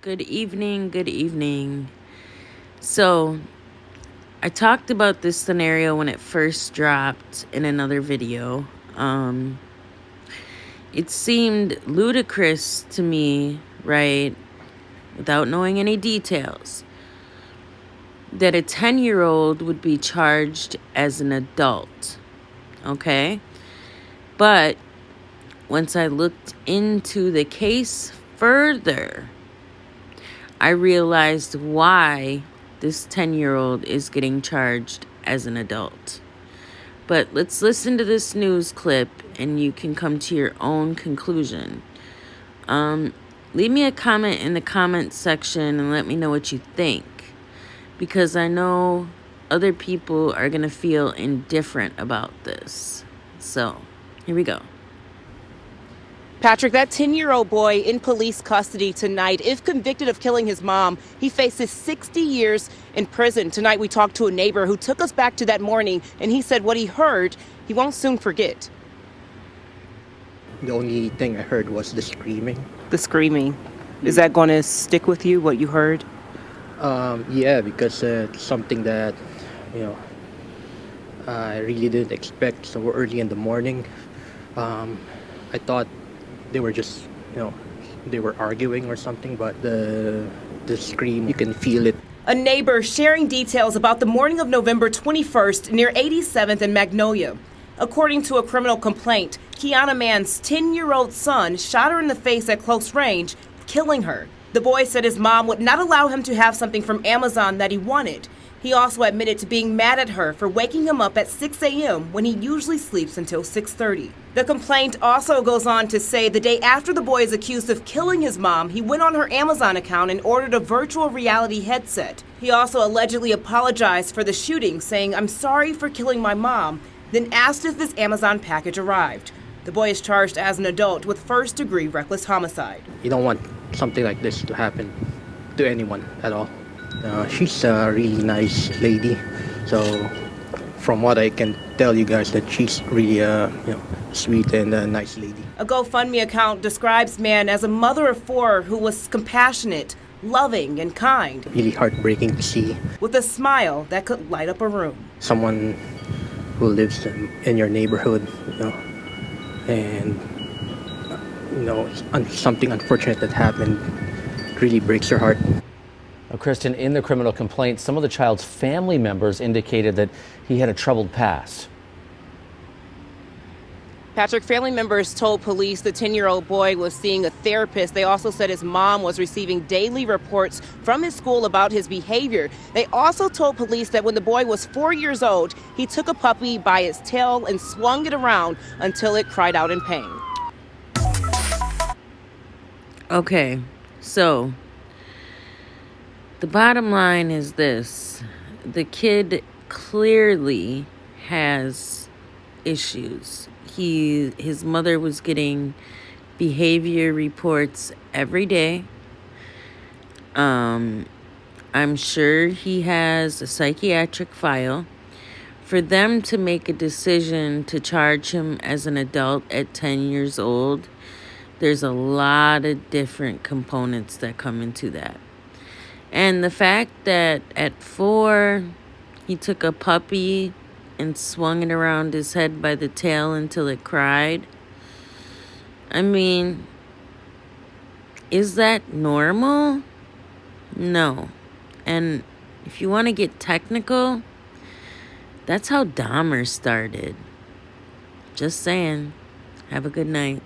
Good evening, good evening. So, I talked about this scenario when it first dropped in another video. It seemed ludicrous to me, right, without knowing any details, that a 10-year-old would be charged as an adult, okay? But once I looked into the case further, I realized why this 10-year-old is getting charged as an adult. But let's listen to this news clip and you can come to your own conclusion. Leave me a comment in the comment section and let me know what you think, because I know other people are going to feel indifferent about this. So, here we go. Patrick, that 10-year-old boy in police custody tonight. If convicted of killing his mom, he faces 60 years in prison. Tonight, we talked to a neighbor who took us back to that morning, and he said what he heard, he won't soon forget. The only thing I heard was the screaming. The screaming. Is that going to stick with you, what you heard? Yeah, because it's something that, I really didn't expect so early in the morning. I thought they were just, they were arguing or something, but the scream, you can feel it. A neighbor sharing details about the morning of November 21st near 87th and Magnolia. According to a criminal complaint, Kiana Mann's 10-year-old son shot her in the face at close range, killing her. The boy said his mom would not allow him to have something from Amazon that he wanted. He also admitted to being mad at her for waking him up at 6 a.m. when he usually sleeps until 6:30. The complaint also goes on to say the day after the boy is accused of killing his mom, he went on her Amazon account and ordered a virtual reality headset. He also allegedly apologized for the shooting, saying, "I'm sorry for killing my mom," then asked if his Amazon package arrived. The boy is charged as an adult with first-degree reckless homicide. You don't want something like this to happen to anyone at all. She's a really nice lady, so from what I can tell you guys, that she's really sweet and a nice lady. A GoFundMe account describes Mann as a mother of four who was compassionate, loving, and kind. Really heartbreaking to see. With a smile that could light up a room. Someone who lives in your neighborhood, and something unfortunate that happened really breaks your heart. Now, Kristen, in the criminal complaint, some of the child's family members indicated that he had a troubled past. Patrick, family members told police the 10-year-old boy was seeing a therapist. They also said his mom was receiving daily reports from his school about his behavior. They also told police that when the boy was 4 years old, he took a puppy by its tail and swung it around until it cried out in pain. Okay, so the bottom line is this. The kid clearly has issues. His mother was getting behavior reports every day. I'm sure he has a psychiatric file. For them to make a decision to charge him as an adult at 10 years old, there's a lot of different components that come into that. And the fact that at 4, he took a puppy and swung it around his head by the tail until it cried. I mean, is that normal? No. And if you want to get technical, that's how Dahmer started. Just saying. Have a good night.